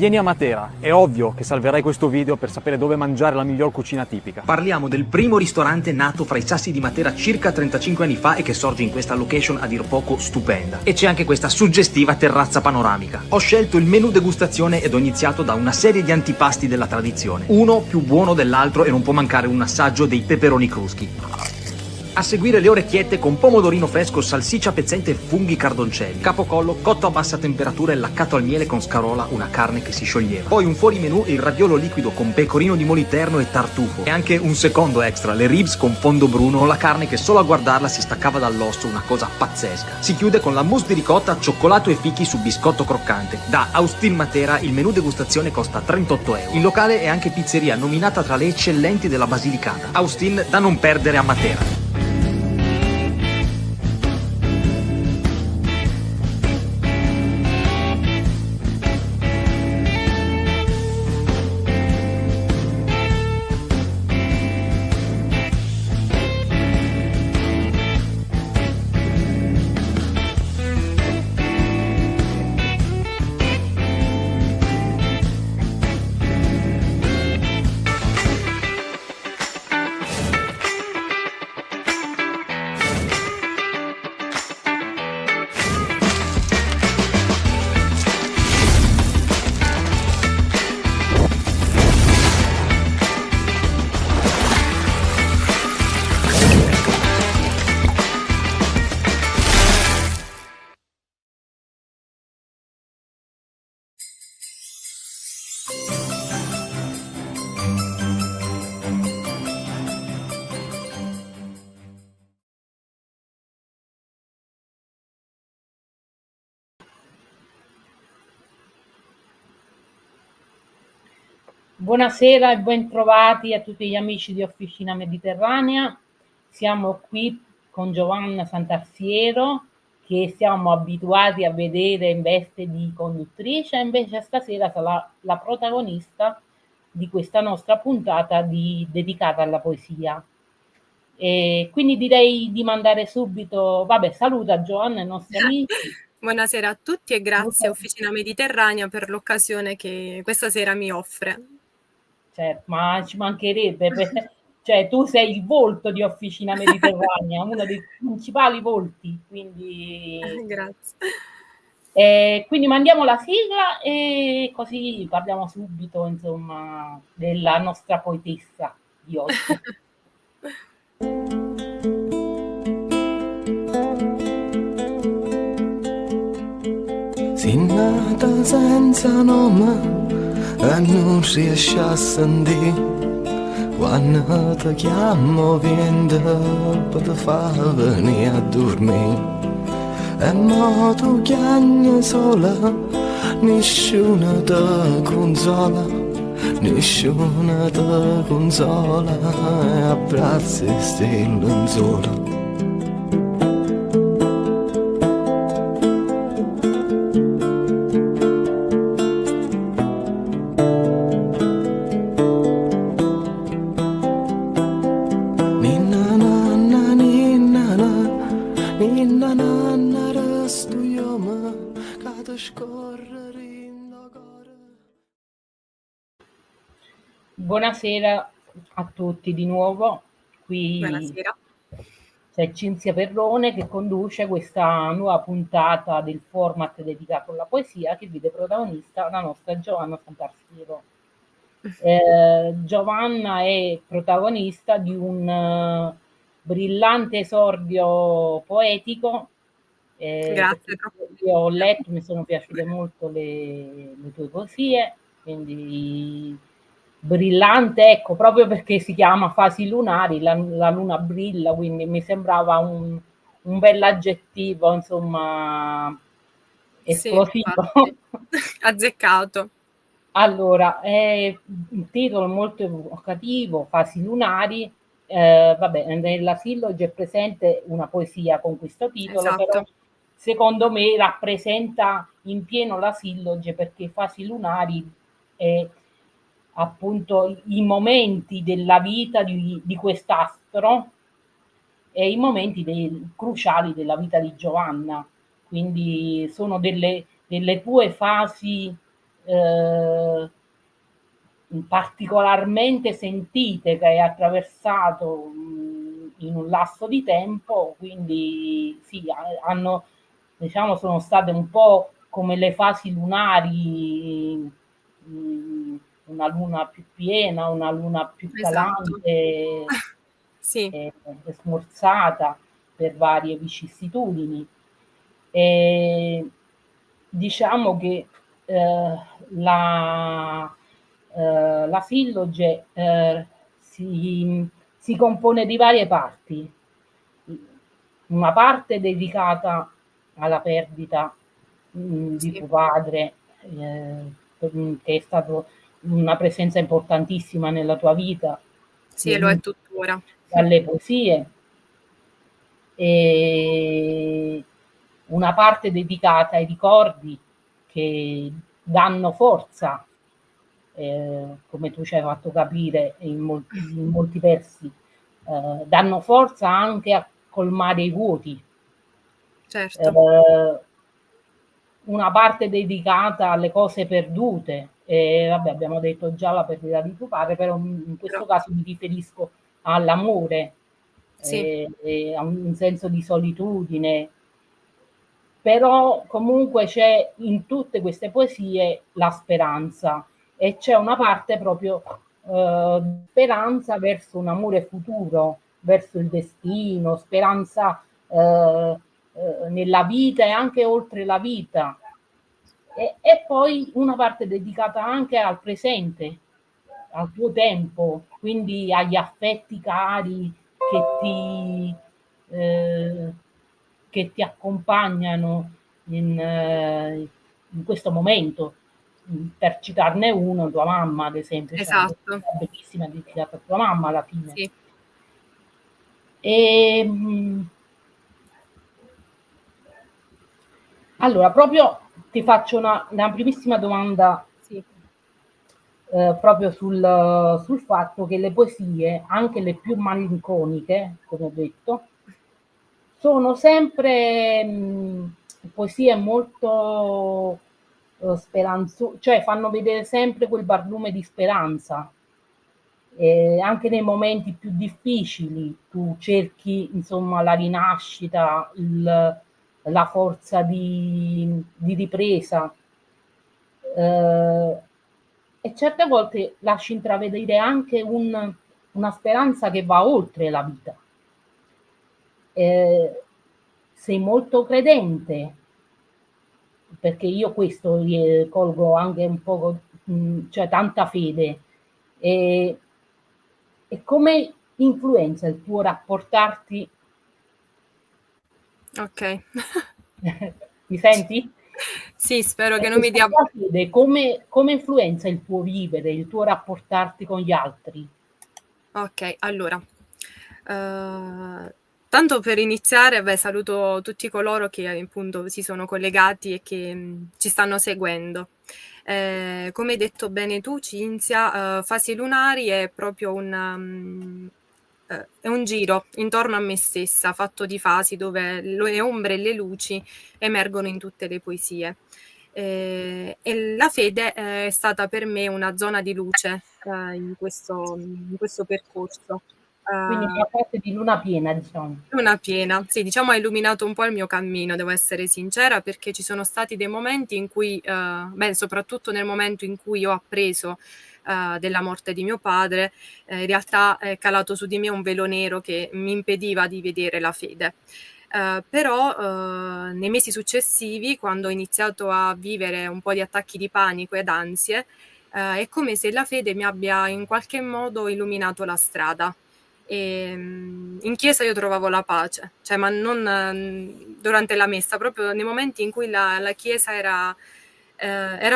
Vieni a Matera, è ovvio che salverai questo video per sapere dove mangiare la miglior cucina tipica. Parliamo del primo ristorante nato fra i sassi di Matera circa 35 anni fa e che sorge in questa location a dir poco stupenda. E c'è anche questa suggestiva terrazza panoramica. Ho scelto il menù degustazione ed ho iniziato da una serie di antipasti della tradizione. Uno più buono dell'altro e non può mancare un assaggio dei peperoni cruschi. A seguire le orecchiette con pomodorino fresco, salsiccia pezzente e funghi cardoncelli. Capocollo cotto a bassa temperatura e laccato al miele con scarola, una carne che si scioglieva. Poi un fuorimenù, il raviolo liquido con pecorino di moliterno e tartufo. E anche un secondo extra, le ribs con fondo bruno, con la carne che solo a guardarla si staccava dall'osso, una cosa pazzesca. Si chiude con la mousse di ricotta, cioccolato e fichi su biscotto croccante. Da Austin Matera il menù degustazione costa 38 euro. Il locale è anche pizzeria, nominata tra le eccellenti della Basilicata. Austin da non perdere a Matera. Buonasera e bentrovati a tutti gli amici di Officina Mediterranea. Siamo qui con Giovanna Santarsiero, che siamo abituati a vedere in veste di conduttrice, invece stasera sarà la protagonista di questa nostra puntata dedicata alla poesia. E quindi direi di mandare subito, saluta Giovanna i nostri amici. Buonasera a tutti e grazie a Officina Mediterranea per l'occasione che questa sera mi offre. Certo, ma ci mancherebbe, cioè tu sei il volto di Officina Mediterranea, uno dei principali volti, quindi Grazie. Quindi mandiamo la sigla e così parliamo subito, insomma, della nostra poetessa di oggi. Sei nata senza nome e non riesci a sentire quando ti chiamo vieni per te far venire a dormire. E mo tu chiami sola, nessuno ti consola, nessuno ti consola, e abbracci stai lenzuola. Buonasera a tutti di nuovo, qui Buonasera. c'è Cinzia Perrone che conduce questa nuova puntata del format dedicato alla poesia che vede protagonista la nostra Giovanna Santarsiero. Giovanna è protagonista di un brillante esordio poetico. Grazie. Io ho letto, mi sono piaciute molto le tue poesie, quindi brillante, ecco, proprio perché si chiama Fasi lunari, la luna brilla, quindi mi sembrava un bell'aggettivo, insomma, esplosivo. Sì, azzeccato. Allora, un titolo molto evocativo, Fasi lunari. Nella silloge è presente una poesia con questo titolo, Esatto. però secondo me rappresenta in pieno la silloge, perché Fasi lunari è appunto i momenti della vita di quest'astro e i momenti cruciali della vita di Giovanna. Quindi sono delle tue fasi particolarmente sentite che hai attraversato in un lasso di tempo, quindi sì, hanno, diciamo, sono state un po' come le fasi lunari, una luna più piena, una luna più Esatto. calante Sì, e smorzata per varie vicissitudini. E diciamo che la, la silloge si compone di varie parti, una parte dedicata alla perdita di sì, tuo padre, che è stato una presenza importantissima nella tua vita, sì, sia e lo è tuttora. dalle poesie, e una parte dedicata ai ricordi che danno forza, come tu ci hai fatto capire in molti versi, danno forza anche a colmare i vuoti. Certo, Eh, una parte dedicata alle cose perdute, e vabbè, abbiamo detto già la perdita di tuo padre, però in però questo caso mi riferisco all'amore, sì, e a un senso di solitudine. Però comunque c'è in tutte queste poesie la speranza, e c'è una parte proprio speranza verso un amore futuro, verso il destino, speranza nella vita e anche oltre la vita. E poi una parte dedicata anche al presente, al tuo tempo, quindi agli affetti cari che ti, eh, che ti accompagnano in questo momento. Per citarne uno, tua mamma, ad esempio, c'è una esatto, poesia bellissima dedicata a tua mamma alla fine. sì. E, allora, proprio ti faccio una primissima domanda, Sì, proprio sul fatto che le poesie, anche le più malinconiche, come ho detto, sono sempre poesie molto speranzose, cioè fanno vedere sempre quel barlume di speranza. Anche nei momenti più difficili tu cerchi, insomma, la rinascita, la forza di ripresa. Eh, e certe volte lasci intravedere anche una speranza che va oltre la vita. Sei molto credente, perché io questo colgo anche un po', cioè tanta fede. E, e come influenza il tuo rapportarti? ok. Mi senti? Sì, spero che non mi Questa dia... tua fede come influenza il tuo vivere, il tuo rapportarti con gli altri? Ok, allora, tanto per iniziare, beh, saluto tutti coloro che appunto si sono collegati e che ci stanno seguendo. Come hai detto bene tu, Cinzia, Fasi lunari è proprio è un giro intorno a me stessa, fatto di fasi dove le ombre e le luci emergono in tutte le poesie. E la fede è stata per me una zona di luce in questo percorso. Quindi Eh, una parte di luna piena, diciamo. Luna piena, sì, diciamo ha illuminato un po' il mio cammino, devo essere sincera, perché ci sono stati dei momenti in cui, beh, soprattutto nel momento in cui ho appreso della morte di mio padre, in realtà è calato su di me un velo nero che mi impediva di vedere la fede. Però nei mesi successivi, quando ho iniziato a vivere un po' di attacchi di panico ed ansie, è come se la fede mi abbia in qualche modo illuminato la strada. In chiesa io trovavo la pace, cioè, ma non durante la messa, proprio nei momenti in cui la chiesa era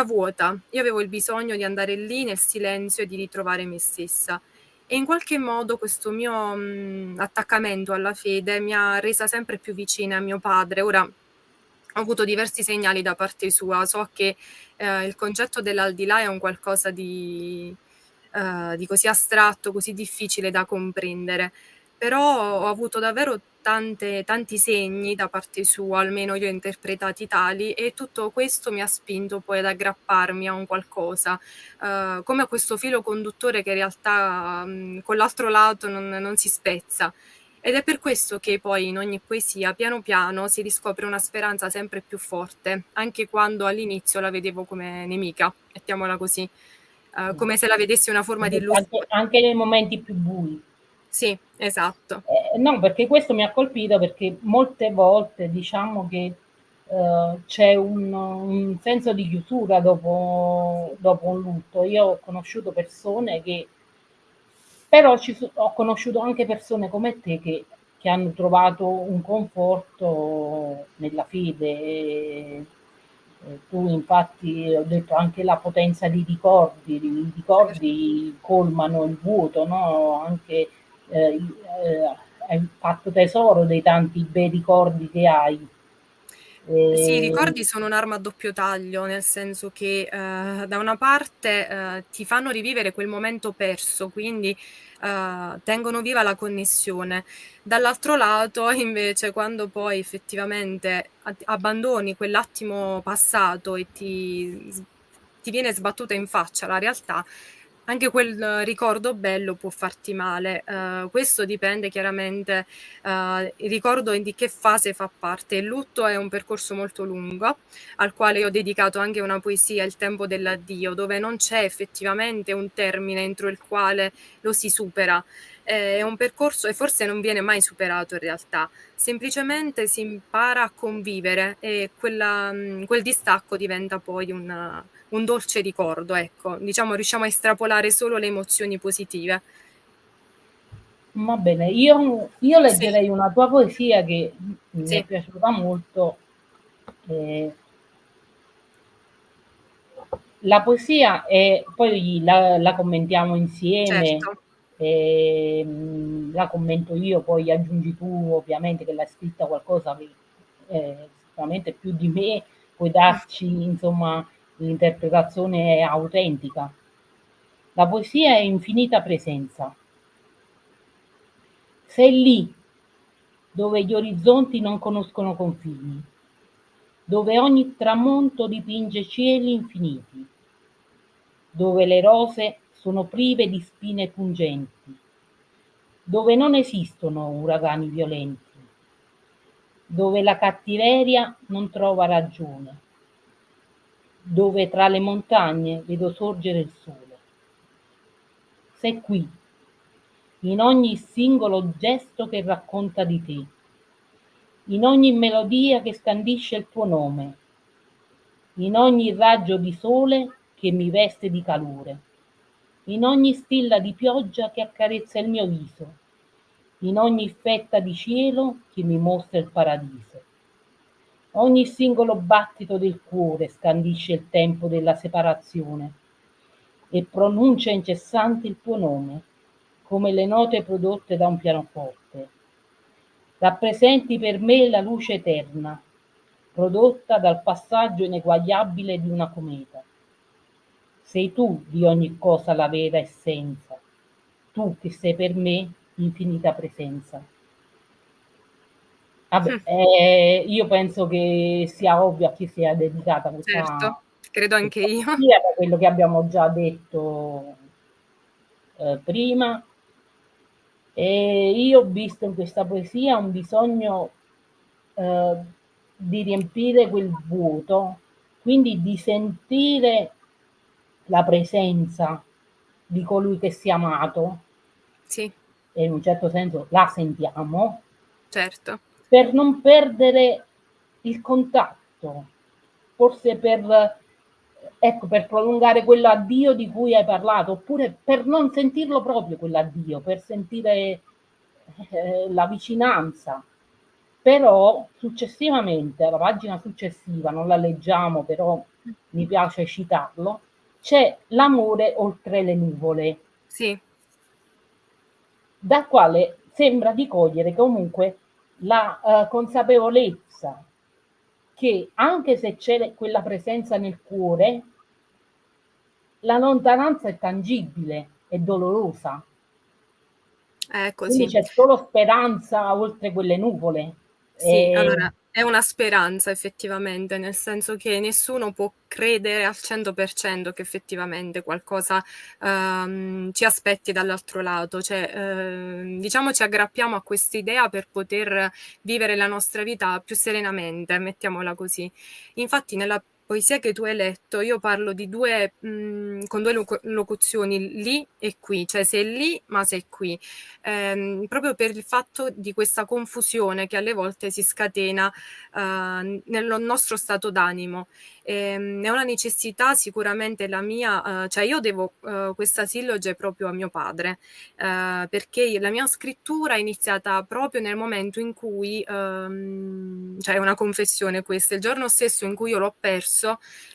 vuota. Io avevo il bisogno di andare lì nel silenzio e di ritrovare me stessa. E in qualche modo questo mio attaccamento alla fede mi ha resa sempre più vicina a mio padre. Ora ho avuto diversi segnali da parte sua, so che il concetto dell'aldilà è un qualcosa di così astratto, così difficile da comprendere. però ho avuto davvero tanti segni da parte sua, almeno io ho interpretati tali, e tutto questo mi ha spinto poi ad aggrapparmi a un qualcosa, come a questo filo conduttore che in realtà, con l'altro lato non si spezza. Ed è per questo che poi in ogni poesia, piano piano, si riscopre una speranza sempre più forte, anche quando all'inizio la vedevo come nemica, mettiamola così, come se la vedessi una forma di illusione. Anche nei momenti più bui. Sì, esatto. No, perché questo mi ha colpito perché molte volte diciamo che c'è un senso di chiusura dopo un lutto. Io ho conosciuto persone che, però ho conosciuto anche persone come te che hanno trovato un conforto nella fede. Tu infatti ho detto anche la potenza dei ricordi, i Certo. ricordi colmano il vuoto, no? Anche hai fatto tesoro dei tanti bei ricordi che hai. Sì, i E, ricordi sono un'arma a doppio taglio, nel senso che, da una parte, ti fanno rivivere quel momento perso, quindi, tengono viva la connessione. Dall'altro lato, invece, quando poi effettivamente abbandoni quell'attimo passato e ti viene sbattuta in faccia la realtà, anche quel ricordo bello può farti male. Questo dipende chiaramente, il ricordo di che fase fa parte. Il lutto è un percorso molto lungo, al quale io ho dedicato anche una poesia, Il tempo dell'addio, dove non c'è effettivamente un termine entro il quale lo si supera. È un percorso e forse non viene mai superato in realtà. Semplicemente si impara a convivere e quel distacco diventa poi un dolce ricordo, ecco. Diciamo riusciamo a estrapolare solo le emozioni positive. va bene, io Sì, leggerei una tua poesia che mi è sì, piaciuta molto. eh, La poesia è, poi la commentiamo insieme, certo. la commento io, poi aggiungi tu ovviamente che l'hai scritta qualcosa che sicuramente più di me puoi darci, insomma, l'interpretazione autentica. La poesia è infinita presenza. Sei lì dove gli orizzonti non conoscono confini, dove ogni tramonto dipinge cieli infiniti, dove le rose sono prive di spine pungenti, dove non esistono uragani violenti, dove la cattiveria non trova ragione, dove tra le montagne vedo sorgere il sole. Sei qui, in ogni singolo gesto che racconta di te, in ogni melodia che scandisce il tuo nome, in ogni raggio di sole che mi veste di calore, in ogni stilla di pioggia che accarezza il mio viso, in ogni fetta di cielo che mi mostra il paradiso. Ogni singolo battito del cuore scandisce il tempo della separazione e pronuncia incessante il tuo nome, come le note prodotte da un pianoforte. Rappresenti per me la luce eterna, prodotta dal passaggio ineguagliabile di una cometa. Sei tu di ogni cosa la vera essenza, tu che sei per me infinita presenza. Vabbè, io penso che sia ovvio a chi sia dedicata Certo, credo anche questa io. poesia, da quello che abbiamo già detto prima. E io ho visto in questa poesia un bisogno eh, di riempire quel vuoto, quindi di sentire la presenza di colui che si è amato, Sì, e in un certo senso la sentiamo, certo. per non perdere il contatto, forse ecco, per prolungare quell'addio di cui hai parlato, oppure per non sentirlo proprio quell'addio, per sentire la vicinanza. Però successivamente, alla pagina successiva, non la leggiamo, però mi piace citarlo, c'è l'amore oltre le nuvole, Sì, dal quale sembra di cogliere comunque la consapevolezza che anche se c'è quella presenza nel cuore, la lontananza è tangibile, è dolorosa, È Quindi così. c'è solo speranza oltre quelle nuvole. Sì, E allora è una speranza effettivamente, nel senso che nessuno può credere al 100% che effettivamente qualcosa, ci aspetti dall'altro lato. Cioè, diciamo ci aggrappiamo a quest'idea per poter vivere la nostra vita più serenamente, mettiamola così. Infatti nella poesia che tu hai letto io parlo di con 2 locuzioni, lì e qui, cioè sei lì ma sei qui. Proprio per il fatto di questa confusione che alle volte si scatena nel nostro stato d'animo. È una necessità sicuramente la mia, cioè io devo questa silloge proprio a mio padre, perché la mia scrittura è iniziata proprio nel momento in cui, cioè è una confessione questa, il giorno stesso in cui io l'ho perso,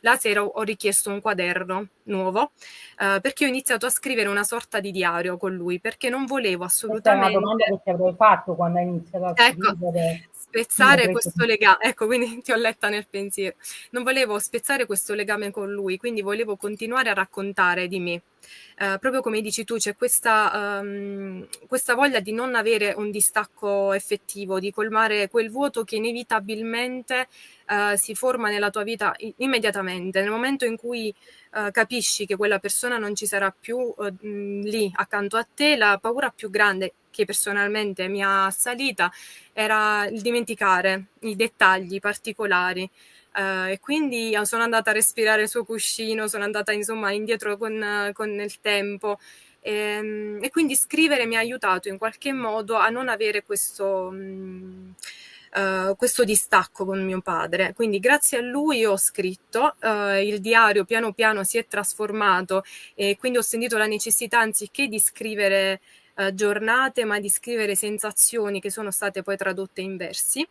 la sera ho richiesto un quaderno nuovo, perché ho iniziato a scrivere una sorta di diario con lui, perché non volevo questa è una domanda assolutamente, che ti avrei fatto quando hai iniziato a ecco, scrivere. Sì, spezzare questo legame, ecco, quindi ti ho letta nel pensiero. Non volevo spezzare questo legame con lui, quindi volevo continuare a raccontare di me. Proprio come dici tu, c'è questa voglia di non avere un distacco effettivo, di colmare quel vuoto che inevitabilmente si forma nella tua vita immediatamente. Nel momento in cui capisci che quella persona non ci sarà più lì accanto a te, la paura più grande che personalmente mi ha assalita era il dimenticare i dettagli particolari. E quindi sono andata a respirare il suo cuscino, sono andata insomma indietro con il tempo. E quindi scrivere mi ha aiutato in qualche modo a non avere questo distacco con mio padre. Quindi grazie a lui ho scritto, il diario piano piano si è trasformato e quindi ho sentito la necessità anziché di scrivere giornate, ma di scrivere sensazioni che sono state poi tradotte in versi.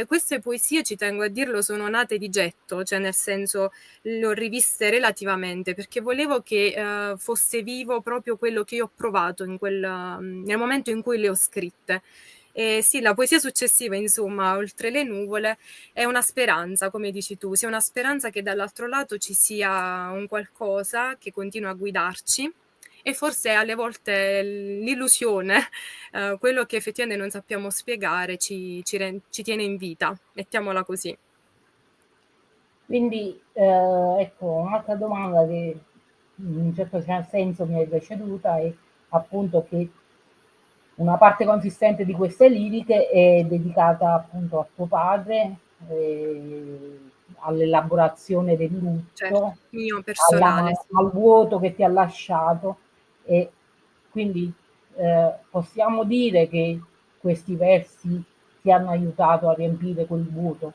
Queste poesie, ci tengo a dirlo, sono nate di getto, cioè nel senso le ho riviste relativamente perché volevo che fosse vivo proprio quello che io ho provato nel momento in cui le ho scritte. E sì, la poesia successiva, insomma, Oltre le nuvole, è una speranza, come dici tu, sia una speranza che dall'altro lato ci sia un qualcosa che continua a guidarci e forse alle volte l'illusione, quello che effettivamente non sappiamo spiegare, ci tiene in vita, mettiamola così. Quindi, ecco, un'altra domanda che in un certo senso mi è preceduta è appunto che una parte consistente di queste liriche è dedicata appunto a tuo padre, all'elaborazione del Certo, lutto, mio personale, sì. al vuoto che ti ha lasciato e quindi possiamo dire che questi versi ti hanno aiutato a riempire quel vuoto.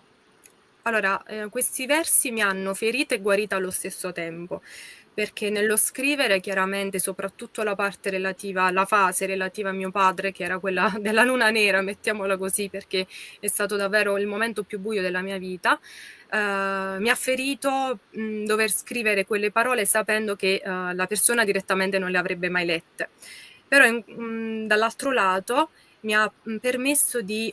Allora, questi versi mi hanno ferita e guarita allo stesso tempo, perché nello scrivere chiaramente, soprattutto la parte relativa la fase relativa a mio padre, che era quella della luna nera, mettiamola così, perché è stato davvero il momento più buio della mia vita, mi ha ferito, dover scrivere quelle parole sapendo che, la persona direttamente non le avrebbe mai lette. Però dall'altro lato mi ha permesso di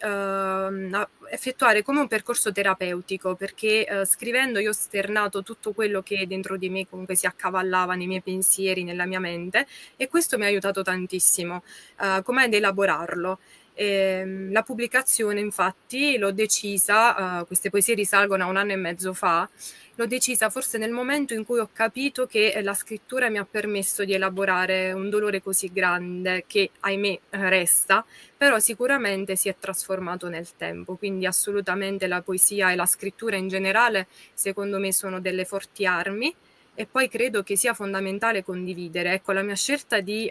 effettuare come un percorso terapeutico, perché scrivendo io ho sternato tutto quello che dentro di me comunque si accavallava nei miei pensieri, nella mia mente, e questo mi ha aiutato tantissimo, come ad elaborarlo. La pubblicazione infatti l'ho decisa, queste poesie risalgono a 1 anno e mezzo fa, l'ho decisa forse nel momento in cui ho capito che la scrittura mi ha permesso di elaborare un dolore così grande che ahimè resta, però sicuramente si è trasformato nel tempo, quindi assolutamente la poesia e la scrittura in generale secondo me sono delle forti armi e poi credo che sia fondamentale condividere. Ecco, la mia scelta di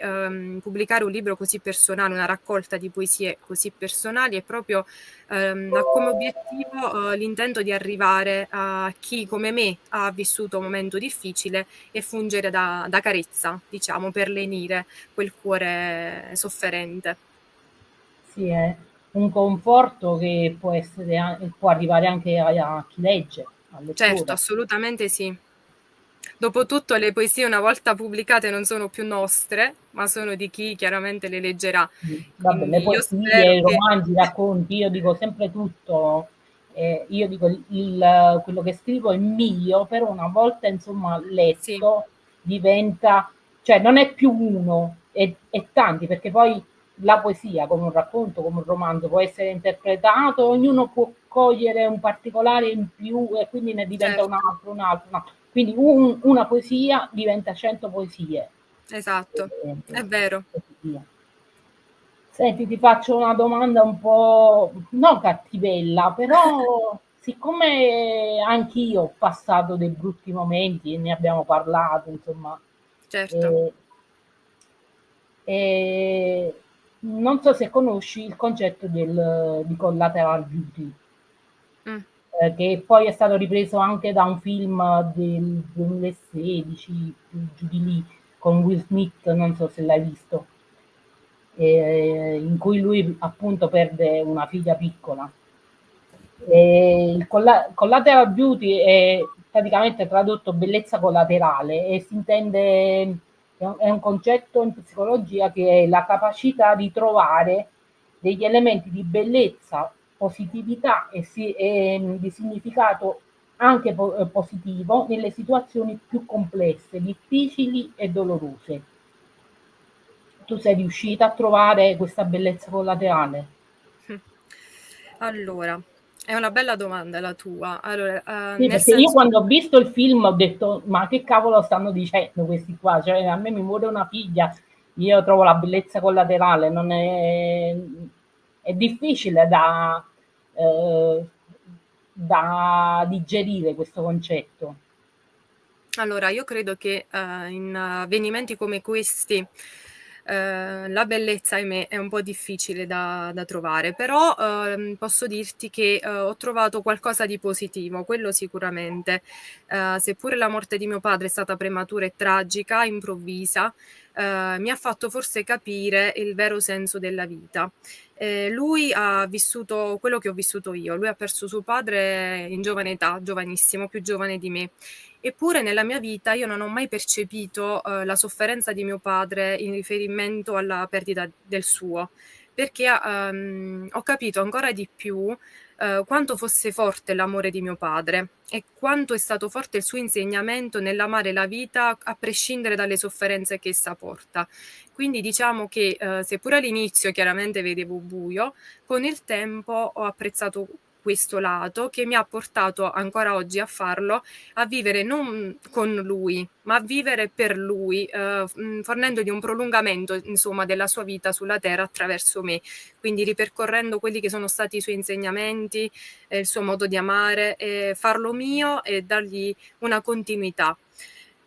pubblicare un libro così personale, una raccolta di poesie così personali, è proprio ha come obiettivo l'intento di arrivare a chi come me ha vissuto un momento difficile e fungere da carezza, diciamo, per lenire quel cuore sofferente. Sì, è un conforto che può arrivare anche a chi legge, al Certo, lettore. assolutamente sì. Dopotutto le poesie una volta pubblicate non sono più nostre, ma sono di chi chiaramente le leggerà. Vabbè, le Quindi io poesie, spero i che romanzi, i racconti, io dico sempre tutto, io dico quello che scrivo è mio, però una volta insomma sì, letto diventa, cioè non è più uno, è tanti, perché poi la poesia, come un racconto, come un romanzo, può essere interpretato, ognuno può cogliere un particolare in più e quindi ne diventa certo, un altro. Quindi una poesia diventa 100 poesie. esatto, E è vero. così via. Senti, ti faccio una domanda un po' non cattivella, però siccome anch'io ho passato dei brutti momenti e ne abbiamo parlato, insomma, Certo. eh, non so se conosci il concetto di collateral beauty, Mm. che poi è stato ripreso anche da un film del 2016, giù di lì, con Will Smith, non so se l'hai visto, in cui lui appunto perde una figlia piccola. Il collateral beauty è praticamente tradotto bellezza collaterale e si intende, è un concetto in psicologia che è la capacità di trovare degli elementi di bellezza, positività e di significato anche positivo nelle situazioni più complesse, difficili e dolorose. Tu sei riuscita a trovare questa bellezza collaterale? Allora, è una bella domanda la tua. Allora, Sì, nel perché io senso, quando ho visto il film ho detto: "Ma che cavolo stanno dicendo questi qua? Cioè, a me mi muore una figlia, io trovo la bellezza collaterale, non è difficile ehm, da digerire questo concetto". allora, io credo che in avvenimenti come questi la bellezza, ahimè, è un po' difficile da trovare, però posso dirti che ho trovato qualcosa di positivo, quello sicuramente. Seppure la morte di mio padre è stata prematura e tragica, improvvisa, mi ha fatto forse capire il vero senso della vita. Lui ha vissuto quello che ho vissuto io, lui ha perso suo padre in giovane età, giovanissimo, più giovane di me. Eppure nella mia vita io non ho mai percepito, la sofferenza di mio padre in riferimento alla perdita del suo, perché, ho capito ancora di più, quanto fosse forte l'amore di mio padre e quanto è stato forte il suo insegnamento nell'amare la vita a prescindere dalle sofferenze che essa porta. Quindi diciamo che, seppure all'inizio chiaramente vedevo buio, con il tempo ho apprezzato questo lato che mi ha portato ancora oggi a farlo, a vivere non con lui, ma a vivere per lui, fornendogli un prolungamento, insomma, della sua vita sulla terra attraverso me. Quindi ripercorrendo quelli che sono stati i suoi insegnamenti, il suo modo di amare, farlo mio e dargli una continuità.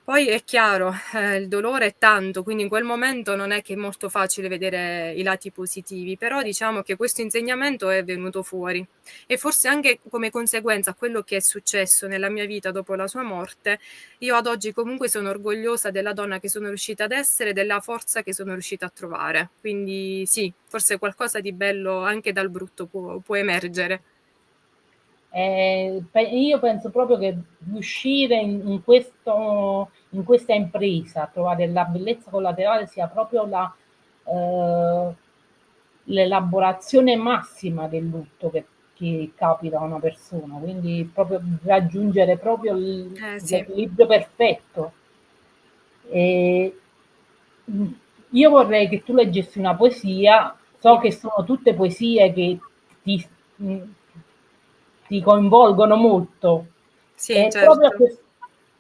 Poi è chiaro, il dolore è tanto, quindi in quel momento non è che è molto facile vedere i lati positivi, però diciamo che questo insegnamento è venuto fuori e forse anche come conseguenza a quello che è successo nella mia vita dopo la sua morte, io ad oggi comunque sono orgogliosa della donna che sono riuscita ad essere, della forza che sono riuscita a trovare. Quindi sì, forse qualcosa di bello anche dal brutto può emergere. Io penso proprio che riuscire in questa impresa a trovare la bellezza collaterale sia proprio eh, l'elaborazione massima del lutto che capita a una persona, quindi proprio raggiungere proprio Sì, l'equilibrio perfetto. E, io vorrei che tu leggessi una poesia, so sì, che sono tutte poesie che ti, mh, ti coinvolgono molto. sì, È proprio certo.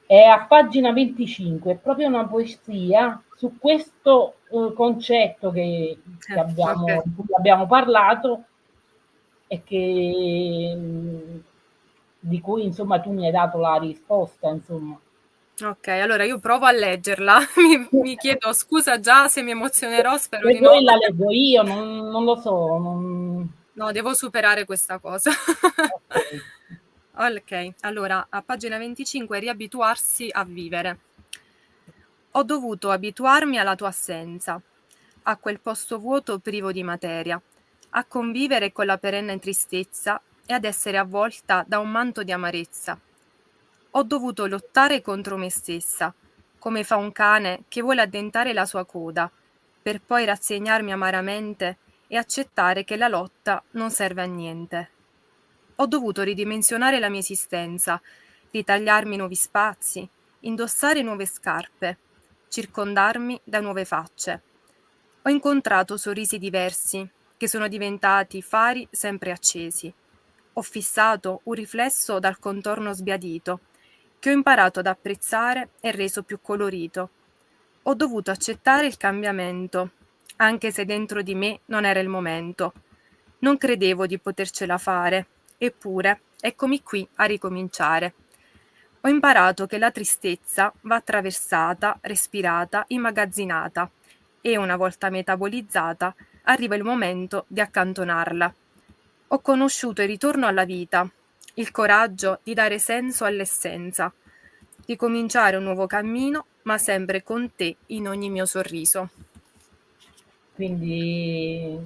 è a pagina 25, è proprio una poesia su questo concetto Okay. di cui abbiamo parlato e che, di cui insomma tu mi hai dato la risposta, insomma. Okay, allora io provo a leggerla. Mi chiedo scusa già se mi emozionerò, spero Se di no. vuoi la leggo io, non lo so, No, devo superare questa cosa. ok. Okay, allora a pagina 25 riabituarsi a vivere. Ho dovuto abituarmi alla tua assenza, a quel posto vuoto privo di materia, a convivere con la perenne tristezza e ad essere avvolta da un manto di amarezza. Ho dovuto lottare contro me stessa, come fa un cane che vuole addentare la sua coda, per poi rassegnarmi amaramente e accettare che la lotta non serve a niente. Ho dovuto ridimensionare la mia esistenza, ritagliarmi nuovi spazi, indossare nuove scarpe, circondarmi da nuove facce. Ho incontrato sorrisi diversi, che sono diventati fari sempre accesi. Ho fissato un riflesso dal contorno sbiadito, che ho imparato ad apprezzare e reso più colorito. Ho dovuto accettare il cambiamento, anche se dentro di me non era il momento. Non credevo di potercela fare, eppure eccomi qui a ricominciare. Ho imparato che la tristezza va attraversata, respirata, immagazzinata e una volta metabolizzata arriva il momento di accantonarla. Ho conosciuto il ritorno alla vita, il coraggio di dare senso all'essenza, di cominciare un nuovo cammino, ma sempre con te in ogni mio sorriso. Quindi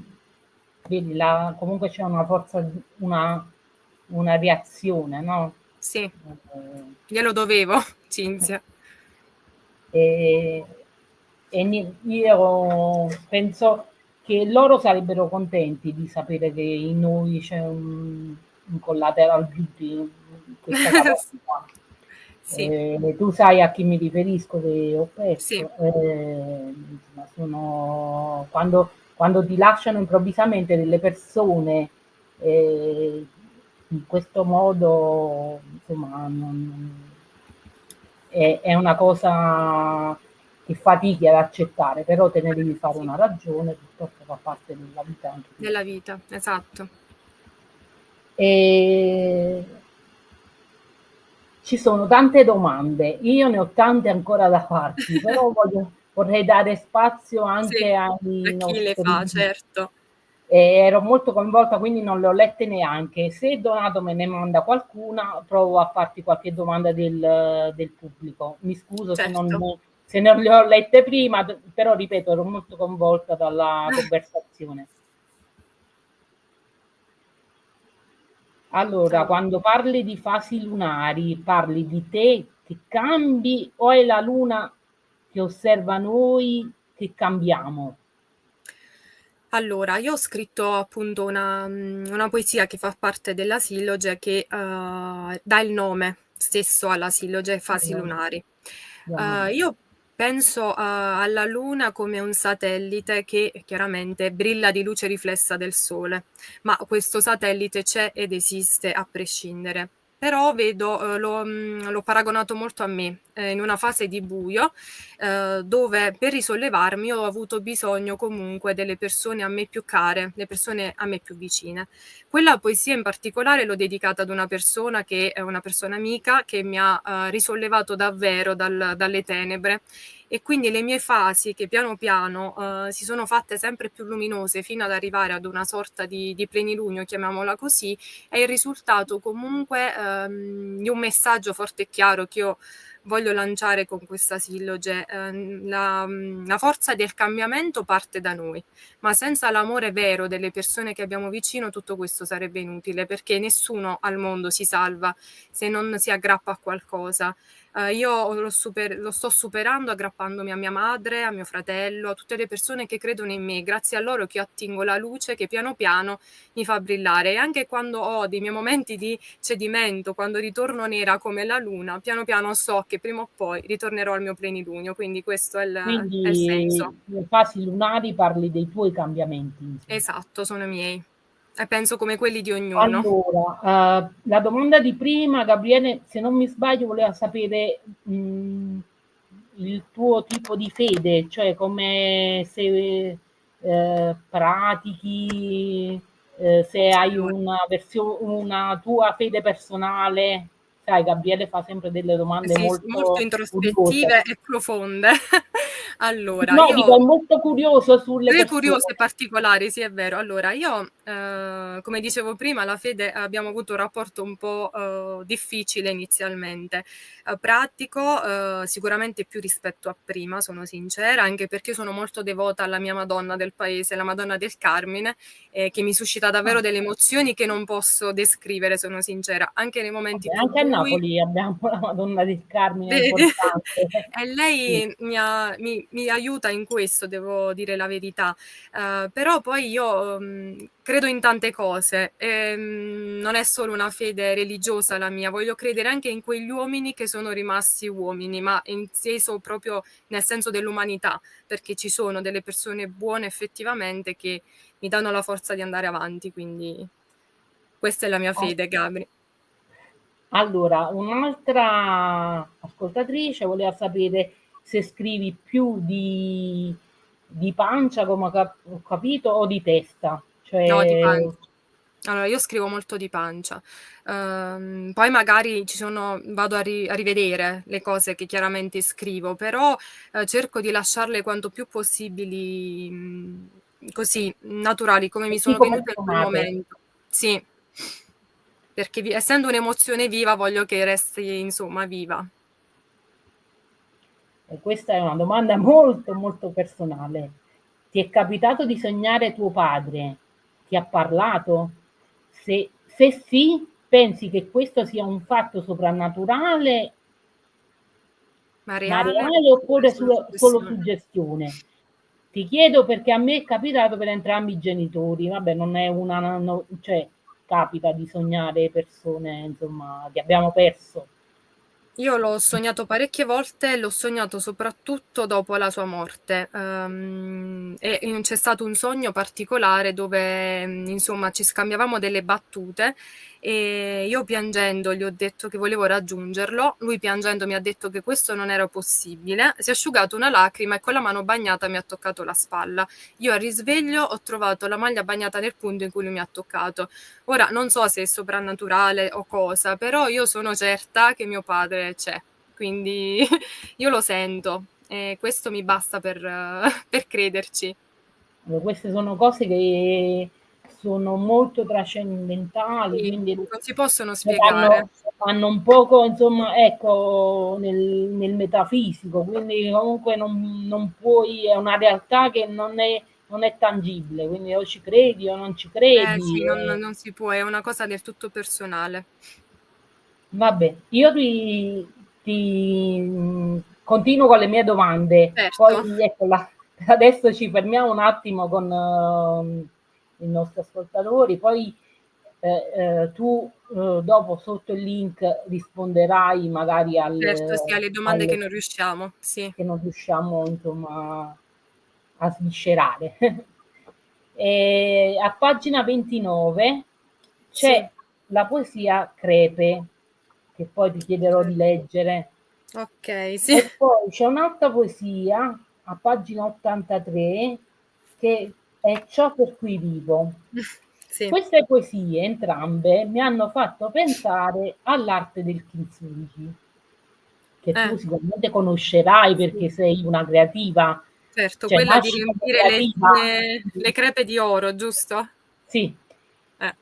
vedi, comunque c'è una forza, una reazione, no? Sì, glielo dovevo, Cinzia. E, io penso che loro sarebbero contenti di sapere che in noi c'è un collateral beauty, questa capacità. Sì, Tu sai a chi mi riferisco che ho sì, perso. Insomma, quando ti lasciano improvvisamente delle persone in questo modo, insomma, è una cosa che fatichi ad accettare, però te ne devi fare una ragione, purtroppo fa parte della vita anche di della vita, esatto. e ci sono tante domande, io ne ho tante ancora da farti, però vorrei dare spazio Sì, anche a ai chi le fa, nostri. certo. Ero molto coinvolta, quindi non le ho lette neanche. Se Donato me ne manda qualcuna, provo a farti qualche domanda del pubblico. Mi scuso Certo. se non le ho lette prima, però ripeto, ero molto coinvolta dalla conversazione. Allora, Allora, quando parli di fasi lunari, parli di te che cambi o è la luna che osserva noi che cambiamo? allora, io ho scritto appunto una poesia che fa parte della silloge che dà il nome stesso alla silloge Fasi lunari. Io penso alla Luna come un satellite che chiaramente brilla di luce riflessa del Sole, ma questo satellite c'è ed esiste a prescindere. Però vedo, l'ho paragonato molto a me, in una fase di buio, dove per risollevarmi ho avuto bisogno comunque delle persone a me più care, le persone a me più vicine. Quella poesia in particolare l'ho dedicata ad una persona che è una persona amica che mi ha risollevato davvero dalle tenebre e quindi le mie fasi che piano piano si sono fatte sempre più luminose fino ad arrivare ad una sorta di plenilunio, chiamiamola così, è il risultato comunque di un messaggio forte e chiaro che io voglio lanciare con questa silloge. La forza del cambiamento parte da noi, ma senza l'amore vero delle persone che abbiamo vicino tutto questo sarebbe inutile, perché nessuno al mondo si salva se non si aggrappa a qualcosa. Io lo sto superando aggrappandomi a mia madre, a mio fratello, a tutte le persone che credono in me, grazie a loro che io attingo la luce che piano piano mi fa brillare. E anche quando ho dei miei momenti di cedimento, quando ritorno nera come la luna, piano piano so che prima o poi ritornerò al mio plenilunio, quindi questo è il senso. Quindi le fasi lunari parli dei tuoi cambiamenti, insomma. Esatto, sono miei. E penso come quelli di ognuno. Allora, la domanda di prima, Gabriele, se non mi sbaglio, voleva sapere il tuo tipo di fede, cioè come se pratichi, se hai Allora, una tua fede personale. Sai, Gabriele fa sempre delle domande sì, molto molto curiose. introspettive e profonde. Allora, No, dico, è molto curioso sulle curiose e persone. particolari, sì, è vero. Allora, io, come dicevo prima, la fede abbiamo avuto un rapporto un po' difficile inizialmente. Pratico, sicuramente più rispetto a prima, sono sincera, anche perché sono molto devota alla mia Madonna del paese, la Madonna del Carmine, che mi suscita davvero delle emozioni che non posso descrivere, sono sincera, anche nei momenti Vabbè, più anche a bui. Napoli abbiamo la Madonna del Carmine, è Vedi? importante. E Sì. lei mi aiuta in questo, devo dire la verità. Però poi io credo in tante cose, non è solo una fede religiosa la mia, voglio credere anche in quegli uomini che sono rimasti uomini, ma inteso proprio nel senso dell'umanità, perché ci sono delle persone buone effettivamente che mi danno la forza di andare avanti, quindi questa è la mia fede, Gabri. Allora, un'altra ascoltatrice voleva sapere se scrivi più di pancia, come ho capito, o di testa. No, di Cioè, pancia. Allora, io scrivo molto di pancia. Poi magari vado a rivedere le cose che chiaramente scrivo, però cerco di lasciarle quanto più possibili così, naturali, come mi così sono come venute in quel sono nate. momento. Sì, perché essendo un'emozione viva voglio che resti, insomma, viva. E questa è una domanda molto, molto personale. Ti è capitato di sognare tuo padre? Ti ha parlato? Se sì, pensi che questo sia un fatto soprannaturale, Ma ma reale reale, oppure oppure solo solo suggestione? suggestione? Ti chiedo perché a me è capitato per entrambi i genitori. Vabbè, non è una, cioè, capita di sognare persone, insomma, che abbiamo perso. Io l'ho sognato parecchie volte, l'ho sognato soprattutto dopo la sua morte. C'è stato un sogno particolare dove, insomma, ci scambiavamo delle battute e io piangendo gli ho detto che volevo raggiungerlo, lui piangendo mi ha detto che questo non era possibile, si è asciugato una lacrima e con la mano bagnata mi ha toccato la spalla. Io al risveglio ho trovato la maglia bagnata nel punto in cui lui mi ha toccato. Ora non so se è soprannaturale o cosa, però io sono certa che mio padre c'è, quindi io lo sento e questo mi basta per crederci. Queste sono cose che sono molto trascendentali, Sì, quindi non si possono che vanno, spiegare. vanno un poco, insomma, ecco, nel metafisico, quindi comunque non puoi, è una realtà che non è tangibile, quindi o ci credi o non ci credi. Sì, non si può, è una cosa del tutto personale. Vabbè, io ti continuo con le mie domande, Certo, poi ecco, adesso ci fermiamo un attimo con i nostri ascoltatori, poi tu dopo sotto il link risponderai magari certo, sì, alle domande che non riusciamo, sì, che non riusciamo insomma a sviscerare. E a pagina 29 sì. c'è la poesia Crepe, che poi ti chiederò di leggere, Ok, sì, e poi c'è un'altra poesia a pagina 83 che è Ciò per cui vivo. sì. Queste poesie, entrambe, mi hanno fatto pensare all'arte del kintsugi, che tu Eh, sicuramente conoscerai sì. perché sei una creativa, Certo, cioè quella di nasci come riempire creativa. le crepe di oro, giusto? Sì, Eh,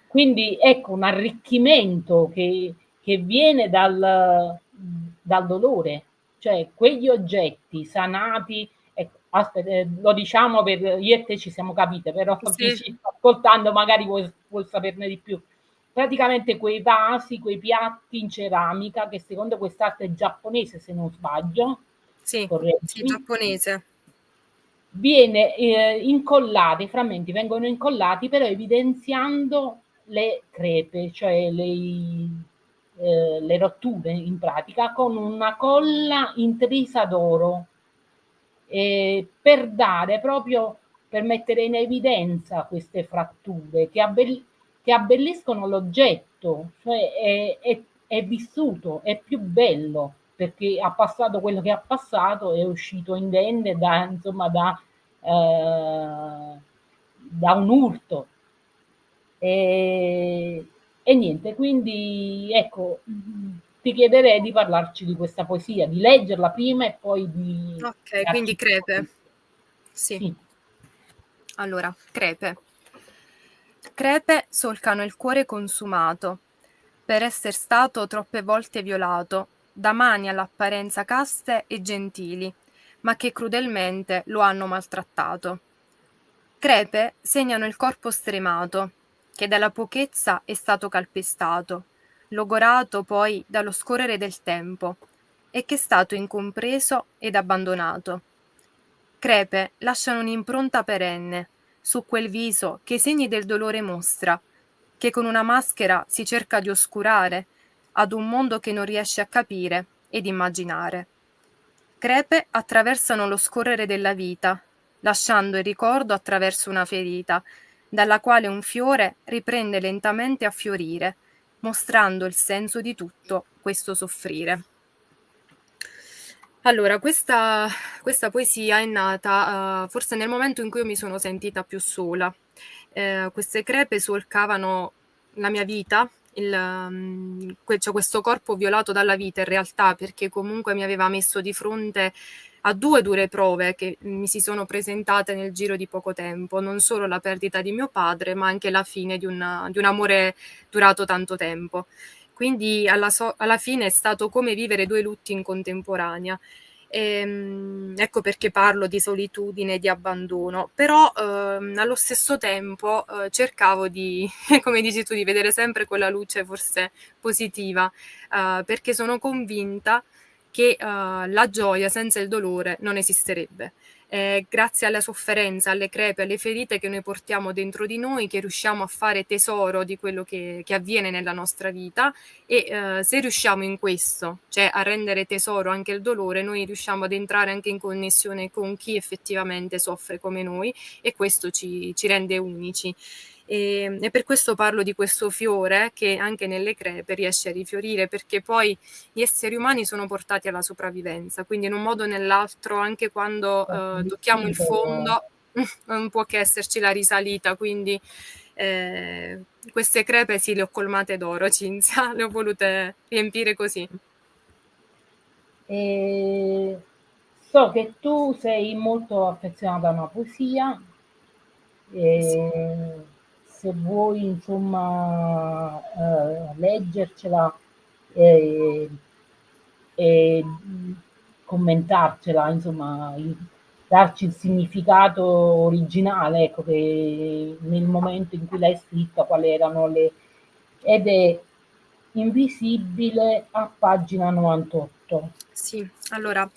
quindi ecco un arricchimento che viene dal dolore, cioè quegli oggetti sanati, ecco, aspetta, lo diciamo per io e te ci siamo capite, però chi sì, ci sta ascoltando magari vuol saperne di più. Praticamente quei vasi, quei piatti in ceramica che secondo quest'arte giapponese, se non sbaglio, sì, sì, correggimi, giapponese. viene incollati, i frammenti vengono incollati però evidenziando le crepe, cioè le rotture in pratica, con una colla intrisa d'oro, per dare proprio, per mettere in evidenza queste fratture che abbelliscono l'oggetto, cioè è vissuto, è più bello perché ha passato quello che ha passato, è uscito indenne insomma, da un urto. E, e niente, quindi ecco, ti chiederei di parlarci di questa poesia, di leggerla prima e poi di Ok, darci quindi il tuo crepe. parere. Sì. Sì. Allora, crepe. Crepe solcano il cuore consumato, per esser stato troppe volte violato, da mani all'apparenza caste e gentili, ma che crudelmente lo hanno maltrattato. Crepe segnano il corpo stremato, che dalla pochezza è stato calpestato, logorato poi dallo scorrere del tempo, e che è stato incompreso ed abbandonato. Crepe lasciano un'impronta perenne su quel viso che i segni del dolore mostra, che con una maschera si cerca di oscurare ad un mondo che non riesce a capire ed immaginare. Crepe attraversano lo scorrere della vita, lasciando il ricordo attraverso una ferita, dalla quale un fiore riprende lentamente a fiorire, mostrando il senso di tutto questo soffrire. Allora, questa poesia è nata forse nel momento in cui io mi sono sentita più sola. Queste crepe solcavano la mia vita, cioè questo corpo violato dalla vita in realtà, perché comunque mi aveva messo di fronte a 2 dure prove che mi si sono presentate nel giro di poco tempo, non solo la perdita di mio padre, ma anche la fine di un amore durato tanto tempo. Quindi alla fine è stato come vivere 2 lutti in contemporanea. Ecco perché parlo di solitudine e di abbandono, però allo stesso tempo cercavo di, come dici tu, di vedere sempre quella luce forse positiva, perché sono convinta che la gioia senza il dolore non esisterebbe. È grazie alla sofferenza, alle crepe, alle ferite che noi portiamo dentro di noi che riusciamo a fare tesoro di quello che avviene nella nostra vita e se riusciamo in questo, cioè a rendere tesoro anche il dolore, noi riusciamo ad entrare anche in connessione con chi effettivamente soffre come noi e questo ci rende unici. E per questo parlo di questo fiore che anche nelle crepe riesce a rifiorire, perché poi gli esseri umani sono portati alla sopravvivenza, quindi in un modo o nell'altro, anche quando tocchiamo il fondo, non può che esserci la risalita, quindi queste crepe sì, le ho colmate d'oro, Cinzia, le ho volute riempire così. E so che tu sei molto affezionata a una poesia, e se vuoi insomma leggercela e, e commentarcela, insomma, darci il significato originale, ecco, che nel momento in cui l'hai scritta, quali erano le... ed è Invisibile a pagina 98. Sì, allora,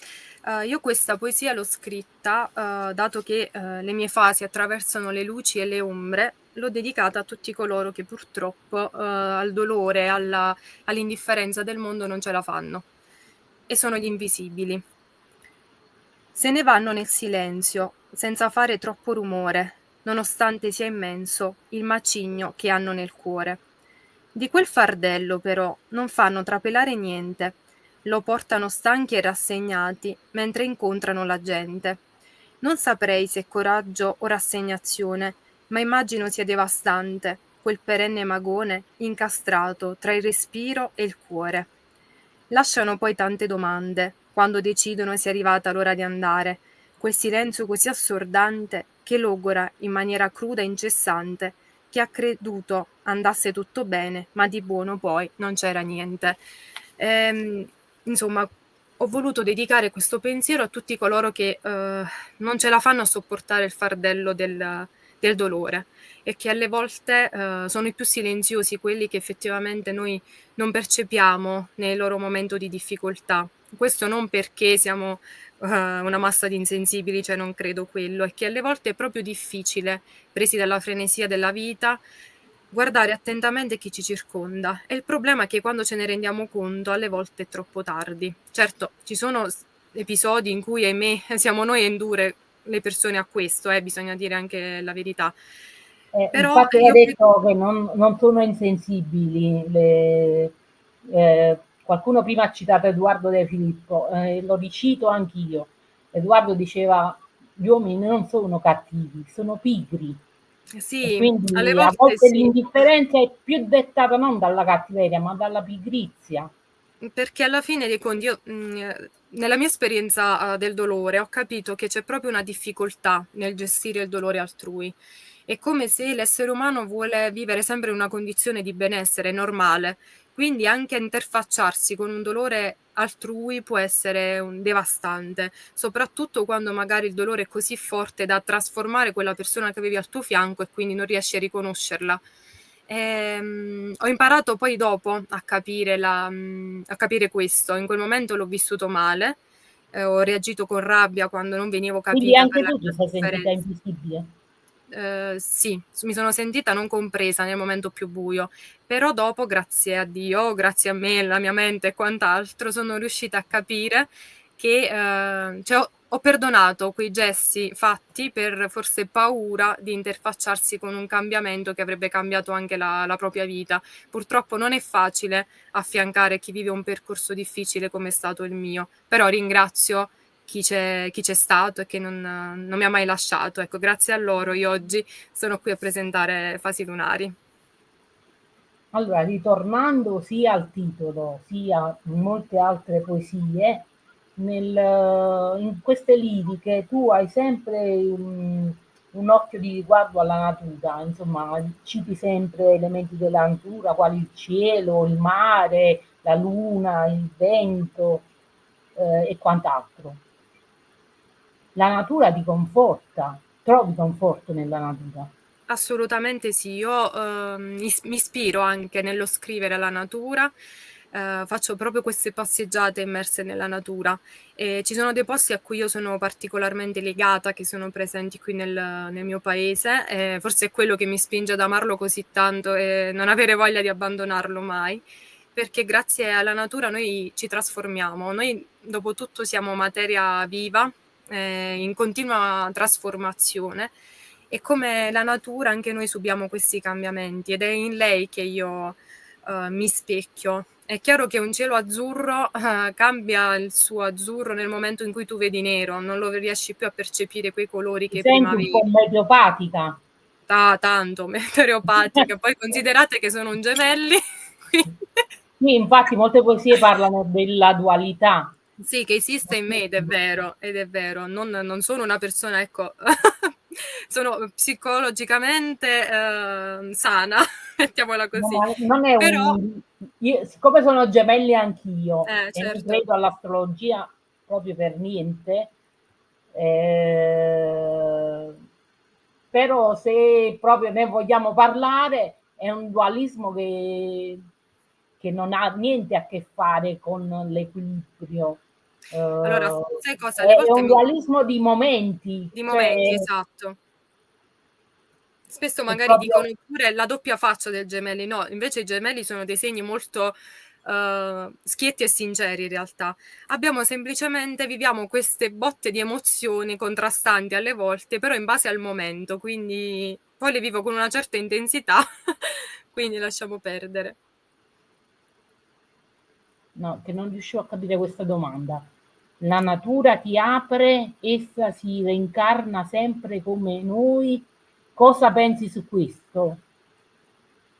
io questa poesia l'ho scritta, dato che le mie fasi attraversano le luci e le ombre, l'ho dedicata a tutti coloro che purtroppo al dolore, all'indifferenza del mondo non ce la fanno e sono gli invisibili. Se ne vanno nel silenzio, senza fare troppo rumore, nonostante sia immenso il macigno che hanno nel cuore. Di quel fardello, però, non fanno trapelare niente, lo portano stanchi e rassegnati mentre incontrano la gente. Non saprei se coraggio o rassegnazione, ma immagino sia devastante quel perenne magone incastrato tra il respiro e il cuore. Lasciano poi tante domande, quando decidono sia arrivata l'ora di andare, quel silenzio così assordante che logora in maniera cruda e incessante, che ha creduto andasse tutto bene, ma di buono poi non c'era niente. Insomma, ho voluto dedicare questo pensiero a tutti coloro che non ce la fanno a sopportare il fardello del dolore e che alle volte sono i più silenziosi, quelli che effettivamente noi non percepiamo nel loro momento di difficoltà. Questo non perché siamo una massa di insensibili, cioè non credo quello, è che alle volte è proprio difficile, presi dalla frenesia della vita, guardare attentamente chi ci circonda. E il problema è che quando ce ne rendiamo conto, alle volte è troppo tardi. Certo, ci sono episodi in cui, ahimè, siamo noi a indurre le persone a questo, bisogna dire anche la verità. Però Infatti hai io detto che non sono insensibili. Qualcuno prima ha citato Edoardo De Filippo, lo ricito anch'io. Edoardo diceva gli uomini non sono cattivi, sono pigri. E sì, alle quindi a volte volte sì. l'indifferenza è più dettata non dalla cattiveria, ma dalla pigrizia. Perché alla fine dei conti io, nella mia esperienza, del dolore ho capito che c'è proprio una difficoltà nel gestire il dolore altrui. È come se l'essere umano vuole vivere sempre in una condizione di benessere normale, quindi anche interfacciarsi con un dolore altrui può essere devastante, soprattutto quando magari il dolore è così forte da trasformare quella persona che avevi al tuo fianco e quindi non riesci a riconoscerla. Ho imparato poi dopo a capire a capire questo. In quel momento l'ho vissuto male, ho reagito con rabbia quando non venivo Quindi capita per anche la tu mia ti sei sentita sofferenza. invisibile. Sì, mi sono sentita non compresa nel momento più buio, però dopo, grazie a Dio, grazie a me, la mia mente e quant'altro, sono riuscita a capire che cioè ho perdonato quei gesti fatti per forse paura di interfacciarsi con un cambiamento che avrebbe cambiato anche la propria vita. Purtroppo non è facile affiancare chi vive un percorso difficile come è stato il mio, però ringrazio chi c'è stato e che non mi ha mai lasciato. Ecco, grazie a loro io oggi sono qui a presentare Fasi Lunari. Allora, ritornando sia al titolo, sia in molte altre poesie, in queste liriche tu hai sempre un occhio di riguardo alla natura, insomma, citi sempre elementi della natura, quali il cielo, il mare, la luna, il vento, e quant'altro. La natura ti conforta, trovi conforto nella natura. Assolutamente sì, io mi ispiro anche nello scrivere alla natura, faccio proprio queste passeggiate immerse nella natura e ci sono dei posti a cui io sono particolarmente legata, che sono presenti qui nel mio paese, e forse è quello che mi spinge ad amarlo così tanto e non avere voglia di abbandonarlo mai, perché grazie alla natura noi ci trasformiamo, noi dopo tutto siamo materia viva, in continua trasformazione e come la natura anche noi subiamo questi cambiamenti ed è in lei che io mi specchio. È chiaro che un cielo azzurro cambia il suo azzurro nel momento in cui tu vedi nero, non lo riesci più a percepire quei colori Ti che prima senti un po' avevi. meteopatica. Tanto meteoropatica, poi considerate che sono un gemelli, quindi Sì, infatti molte poesie parlano della dualità. sì, che esiste in me ed è vero, non sono una persona, ecco, sono psicologicamente sana, mettiamola No, così. ma non è Però, siccome sono gemelli anch'io e non certo, credo all'astrologia proprio per niente, eh, però se proprio ne vogliamo parlare, è un dualismo che non ha niente a che fare con l'equilibrio. allora, sai cosa? Alle È volte un dualismo di momenti, di cioè momenti, esatto. Spesso è magari dicono proprio pure la doppia faccia del gemelli, no, invece i gemelli sono dei segni molto schietti e sinceri in realtà. Abbiamo semplicemente viviamo queste botte di emozioni contrastanti alle volte, però in base al momento, quindi poi le vivo con una certa intensità, quindi lasciamo perdere. no, che non riuscivo a capire questa domanda. La natura ti apre, essa si reincarna sempre come noi. Cosa pensi su questo?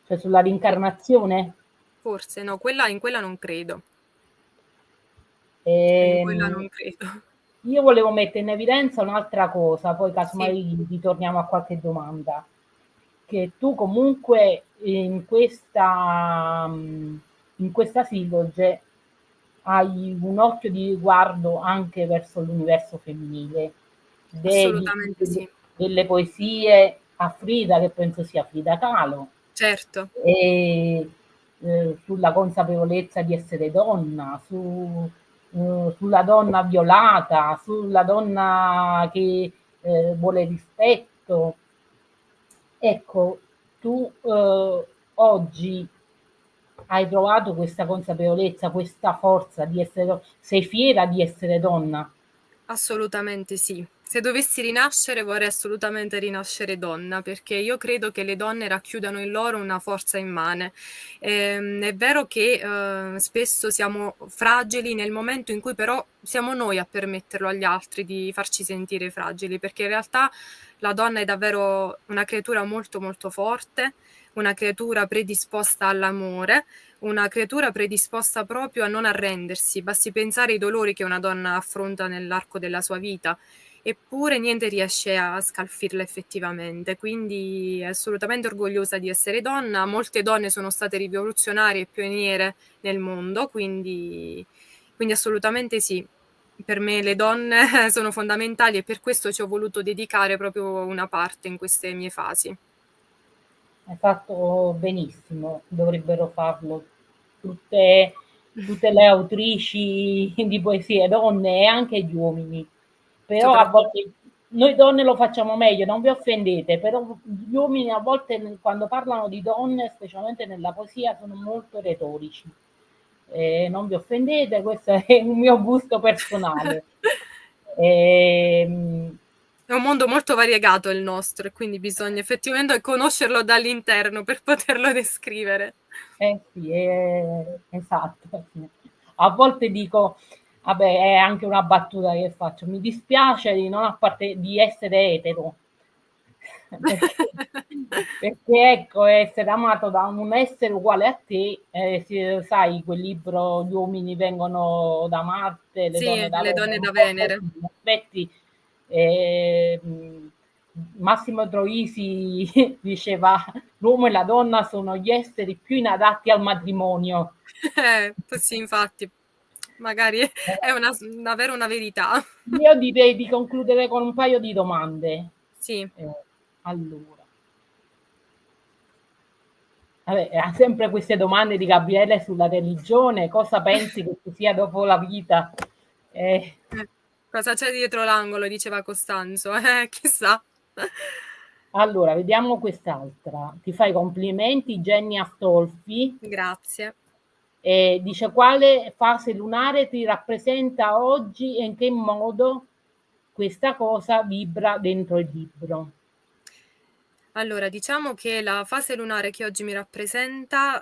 Cioè sulla reincarnazione? Forse no, in quella non credo. In quella Ehm, non credo. io volevo mettere in evidenza un'altra cosa, poi Sì, casomai ritorniamo a qualche domanda. Che tu comunque in questa silloge hai un occhio di riguardo anche verso l'universo femminile, dedichi assolutamente sì. delle poesie a Frida, che penso sia Frida Kahlo, Certo, e sulla consapevolezza di essere donna, sulla donna violata, sulla donna che vuole rispetto. Ecco, tu oggi hai trovato questa consapevolezza, questa forza di essere, sei fiera di essere donna. assolutamente sì. Se dovessi rinascere vorrei assolutamente rinascere donna, perché io credo che le donne racchiudano in loro una forza immane. È vero che spesso siamo fragili nel momento in cui però siamo noi a permetterlo agli altri di farci sentire fragili, perché in realtà la donna è davvero una creatura molto molto forte, una creatura predisposta all'amore, una creatura predisposta proprio a non arrendersi, basti pensare ai dolori che una donna affronta nell'arco della sua vita, eppure niente riesce a scalfirla effettivamente. Quindi assolutamente orgogliosa di essere donna. Molte donne sono state rivoluzionarie e pioniere nel mondo, quindi assolutamente sì. Per me le donne sono fondamentali e per questo ci ho voluto dedicare proprio una parte in queste mie fasi. hai fatto benissimo, dovrebbero farlo tutte, tutte le autrici di poesie donne e anche gli uomini. Però a Soprattutto volte noi donne lo facciamo meglio, non vi offendete, però gli uomini a volte quando parlano di donne, specialmente nella poesia, sono molto retorici. Non vi offendete, questo è un mio gusto personale. Ehm, è un mondo molto variegato il nostro e quindi bisogna effettivamente conoscerlo dall'interno per poterlo descrivere. Eh sì, esatto. Sì. A volte dico, vabbè, è anche una battuta che faccio, mi dispiace di non di essere etero, perché, perché ecco, essere amato da un essere uguale a te, sai, quel libro Gli uomini vengono da Marte, le donne Sì, da le Venere, donne un da po' Venere. così, in effetti Massimo Troisi diceva l'uomo e la donna sono gli esseri più inadatti al matrimonio. Sì, infatti, magari è davvero una verità. Io direi di concludere con un paio di domande. Sì. Allora, vabbè, ha sempre queste domande di Gabriele sulla religione, cosa pensi che ci sia dopo la vita? Eh, Cosa c'è dietro l'angolo, diceva Costanzo, chissà. allora, vediamo quest'altra. Ti fai complimenti, Jenny Astolfi. Grazie. Dice quale fase lunare ti rappresenta oggi e in che modo questa cosa vibra dentro il libro. Allora, diciamo che la fase lunare che oggi mi rappresenta,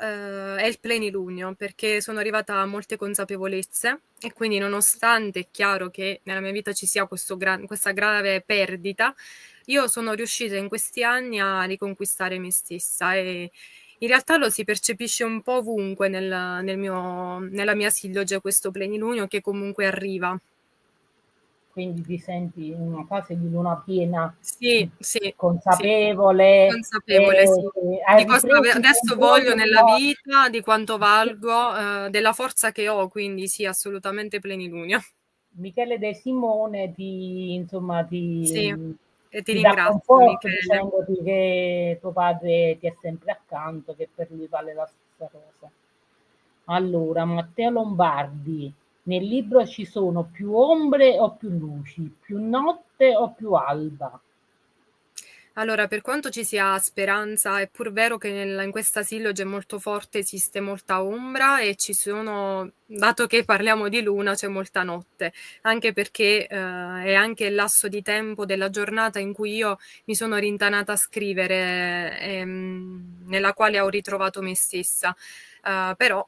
è il plenilunio, perché sono arrivata a molte consapevolezze e quindi nonostante è chiaro che nella mia vita ci sia questa grave perdita, io sono riuscita in questi anni a riconquistare me stessa e in realtà lo si percepisce un po' ovunque nella mia silloge questo plenilunio che comunque arriva. Quindi ti senti in una fase di luna piena Sì, sì, sì. consapevole, Consapevole, sì. hai Di cosa ripreso il adesso voglio controllo nella vita, di quanto valgo, della forza che ho, quindi sì, assolutamente plenilunio. Michele De Simone ti, insomma, Sì, e ti ti dà ringrazio conforto Michele. dicendoti che tuo padre ti è sempre accanto, che per lui vale la stessa cosa. Allora, Matteo Lombardi, nel libro ci sono più ombre o più luci, più notte o più alba? Allora, per quanto ci sia speranza, è pur vero che in questa silloge molto forte esiste molta ombra e ci sono dato che parliamo di luna, c'è molta notte, anche perché, è anche il lasso di tempo della giornata in cui io mi sono rintanata a scrivere, nella quale ho ritrovato me stessa. Però,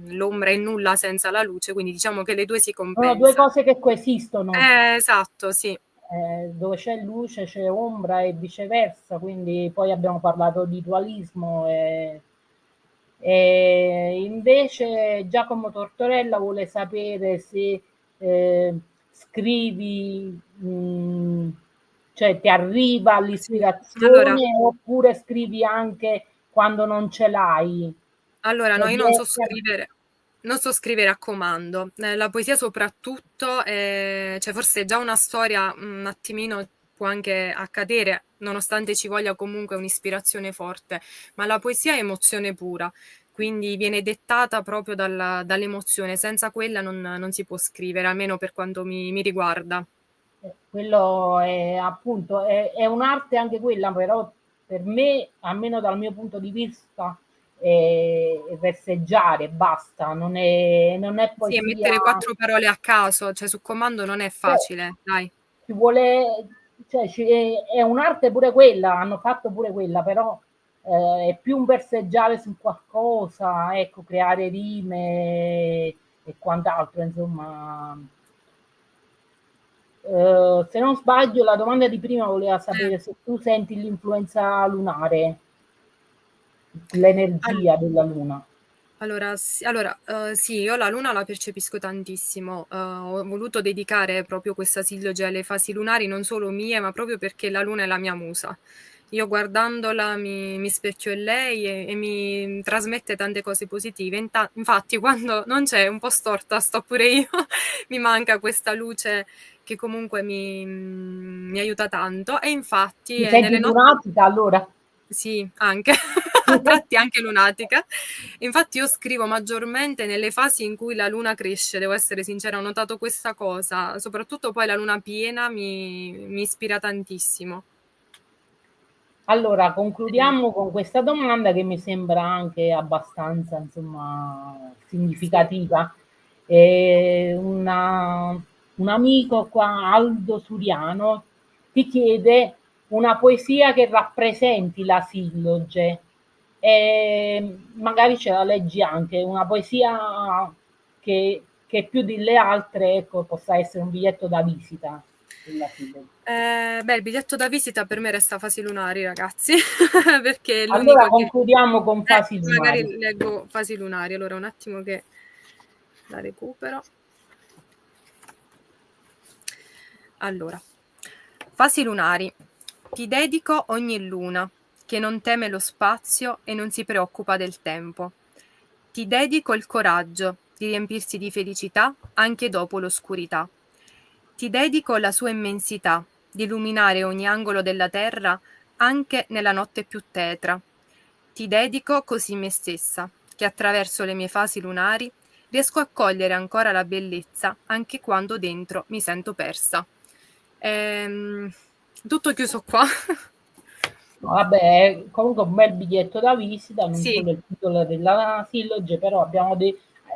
l'ombra è nulla senza la luce, quindi diciamo che le 2 si Sono due compensano. cose che coesistono. Esatto, sì. Dove c'è luce c'è ombra e viceversa, quindi poi abbiamo parlato di dualismo e invece Giacomo Tortorella vuole sapere se scrivi, cioè ti arriva Sì. Allora l'ispirazione oppure scrivi anche quando non ce l'hai Allora, no, e io riesci a... non so scrivere a comando. La poesia soprattutto, cioè forse già una storia un attimino può anche accadere, nonostante ci voglia comunque un'ispirazione forte, ma la poesia è emozione pura, quindi viene dettata proprio dall'emozione, senza quella non si può scrivere, almeno per quanto mi riguarda. Quello è appunto è un'arte anche quella, però per me, almeno dal mio punto di vista, è verseggiare, basta, non è Sì, e poesia, mettere 4 parole a caso, cioè su comando non è cioè, facile, dai. ci vuole, cioè, è un'arte pure quella, hanno fatto pure quella, però è più un verseggiare su qualcosa, ecco, creare rime e quant'altro, insomma. Se non sbaglio, la domanda di prima voleva Eh. sapere se tu senti l'influenza lunare, Al l'energia della luna. Sì, io la luna la percepisco tantissimo. Ho voluto dedicare proprio questa silloge alle fasi lunari, non solo mie, ma proprio perché la luna è la mia musa. Io guardandola mi specchio in lei e mi trasmette tante cose positive. Infatti quando non c'è, un po' storta sto pure io, mi manca questa luce che comunque mi aiuta tanto e infatti, Ti senti nelle notti lunatica allora? Sì, anche, a tratti anche lunatica. Infatti io scrivo maggiormente nelle fasi in cui la luna cresce, devo essere sincera, ho notato questa cosa, soprattutto poi la luna piena mi ispira tantissimo. Allora, concludiamo con questa domanda che mi sembra anche abbastanza, insomma, Sì. significativa. Un amico qua, Aldo Suriano, ti chiede una poesia che rappresenti la silloge. Magari ce la leggi anche, una poesia che più delle altre, ecco, possa essere un biglietto da visita della silloge. Beh, il biglietto da visita per me resta Fasi Lunari, ragazzi, perché è Allora l'unico che... concludiamo con Fasi lunari. magari leggo Fasi Lunari, allora un attimo che la recupero. Allora, Fasi Lunari. Ti dedico ogni luna, che non teme lo spazio e non si preoccupa del tempo. Ti dedico il coraggio di riempirsi di felicità anche dopo l'oscurità. Ti dedico la sua immensità, di illuminare ogni angolo della terra anche nella notte più tetra. Ti dedico così me stessa, che attraverso le mie fasi lunari riesco a cogliere ancora la bellezza anche quando dentro mi sento persa. Tutto chiuso qua. Vabbè, comunque un bel biglietto da visita, non Sì, solo il titolo della silloge, però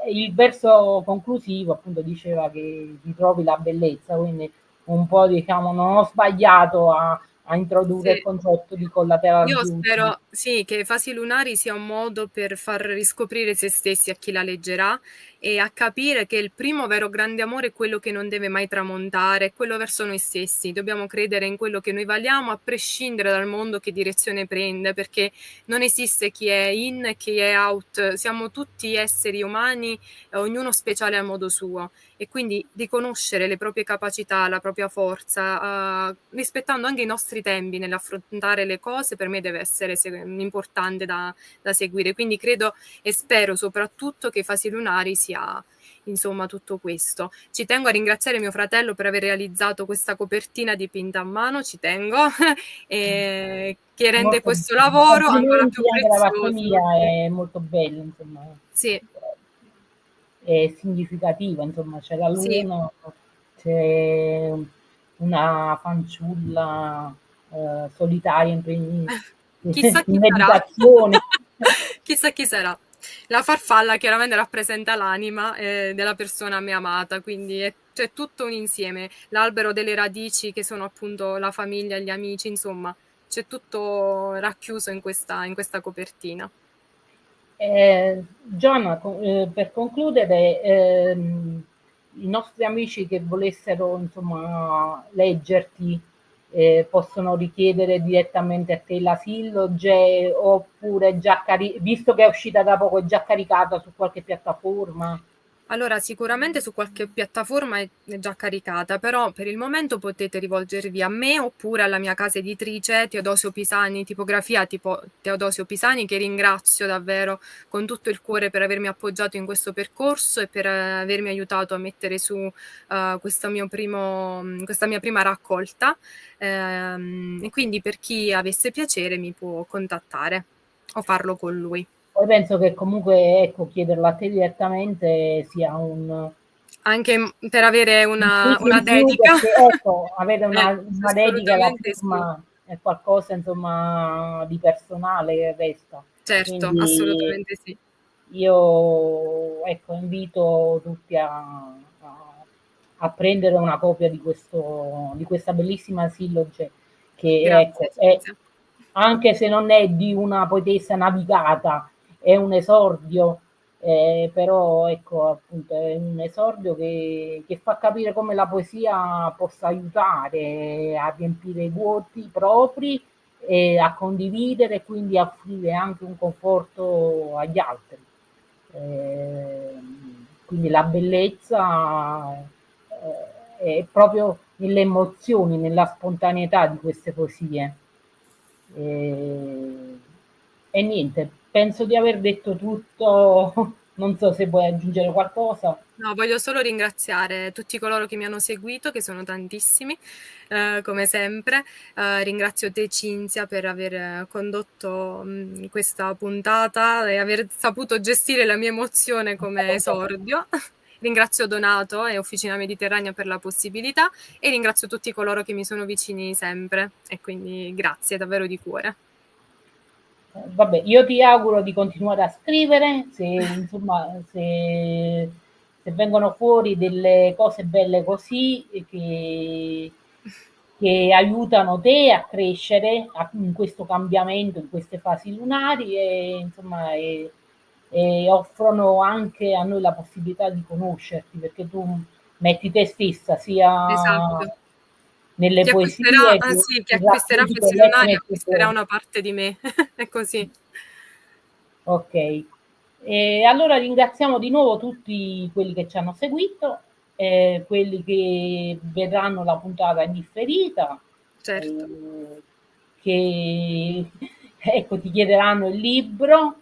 il verso conclusivo appunto diceva che ritrovi la bellezza, quindi un po' diciamo non ho sbagliato a introdurre il sì. concetto di collateral Io beauty. spero, sì, che Fasi Lunari sia un modo per far riscoprire se stessi a chi la leggerà e a capire che il primo vero grande amore è quello che non deve mai tramontare, è quello verso noi stessi. Dobbiamo credere in quello che noi valiamo, a prescindere dal mondo che direzione prende, perché non esiste chi è in e chi è out. Siamo tutti esseri umani, ognuno speciale a modo suo. E quindi riconoscere le proprie capacità, la propria forza, rispettando anche i nostri tempi nell'affrontare le cose, per me deve essere importante da seguire. Quindi credo e spero soprattutto che Fasi Lunari sia insomma tutto questo. Ci tengo a ringraziare mio fratello per aver realizzato questa copertina dipinta a mano, ci tengo, che rende Molto, questo lavoro ancora più complimenti anche da parte prezioso. mia, è molto bello, insomma, Sì, è significativa, insomma, c'è la sì. luna, c'è una fanciulla solitaria Chissà in chi sarà. meditazione. Chissà chi sarà. La farfalla chiaramente rappresenta l'anima della persona a me amata, quindi c'è tutto un insieme. L'albero delle radici che sono appunto la famiglia, gli amici, insomma, c'è tutto racchiuso in questa copertina. Giovanna, per concludere, i nostri amici che volessero insomma, leggerti possono richiedere direttamente a te la silloge oppure visto che è uscita da poco, è già caricata su qualche piattaforma? Allora, sicuramente su qualche piattaforma è già caricata, però per il momento potete rivolgervi a me oppure alla mia casa editrice Teodosio Pisani, tipografia tipo Teodosio Pisani, che ringrazio davvero con tutto il cuore per avermi appoggiato in questo percorso e per avermi aiutato a mettere su questa mia prima raccolta. E quindi per chi avesse piacere mi può contattare o farlo con lui. Poi penso che comunque ecco, chiederla a te direttamente sia Anche per avere un click una in più dedica. perché ecco, avere una dedica e la Assolutamente sì. firma è qualcosa insomma di personale che resta. Certo, Quindi assolutamente sì. io ecco, invito tutti a prendere una copia di questa bellissima silloge che Grazie, ecco, è, Cinzia. anche se non è di una poetessa navigata, è un esordio, però ecco appunto è un esordio che fa capire come la poesia possa aiutare a riempire i vuoti propri e a condividere e quindi a offrire anche un conforto agli altri. Quindi la bellezza è proprio nelle emozioni, nella spontaneità di queste poesie. E niente, penso di aver detto tutto Non so se vuoi aggiungere qualcosa. No, voglio solo ringraziare tutti coloro che mi hanno seguito, che sono tantissimi, come sempre. Ringrazio te, Cinzia, per aver condotto questa puntata e aver saputo gestire la mia emozione come esordio. Ringrazio Donato e Officina Mediterranea per la possibilità e ringrazio tutti coloro che mi sono vicini sempre e quindi grazie davvero di cuore. Vabbè, io ti auguro di continuare a scrivere, se insomma se vengono fuori delle cose belle così che aiutano te a crescere in questo cambiamento, in queste fasi lunari e insomma e offrono anche a noi la possibilità di conoscerti, perché tu metti te stessa sia Esatto. nelle Chi poesie acquisterà, sì, chi acquisterà racconti che Fezzi lei Lunaria mette acquisterà fuori. una parte di me, è così. Ok, e allora ringraziamo di nuovo tutti quelli che ci hanno seguito, quelli che vedranno la puntata in differita, Certo. che ecco, ti chiederanno il libro,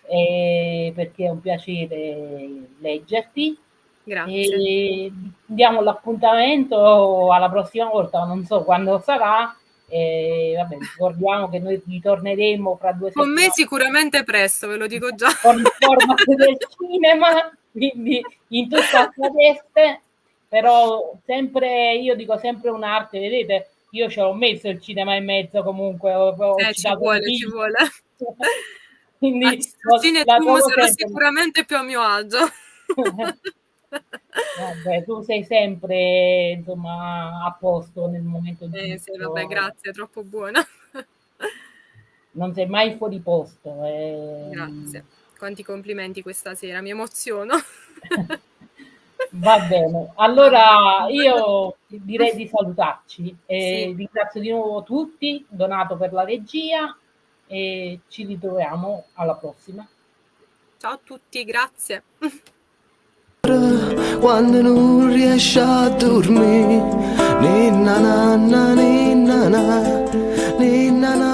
perché è un piacere leggerti. Grazie. E diamo l'appuntamento alla prossima volta, non so quando sarà. Vabbè, ricordiamo che noi ritorneremo fra 2 Con me settimane sicuramente presto, ve lo dico già. con il format del cinema, quindi in tutta la veste, però sempre, io dico sempre un'arte, vedete, io ci ho messo il cinema in mezzo comunque, ho Ci citato vuole, il ci film, vuole. A quindi la Cinetum trovo sarò sempre. sicuramente più a mio agio. Vabbè, tu sei sempre insomma a posto nel momento Sì, vabbè, giusto, grazie, è troppo buona. non sei mai fuori posto. Grazie. Quanti complimenti questa sera, mi emoziono. Va bene, Va bene. allora io direi di salutarci Sì, e ringrazio di nuovo tutti, Donato per la regia e ci ritroviamo alla prossima. ciao a tutti, grazie. Quando non riesci a dormire, ninna nanna, ninna na, ninna na.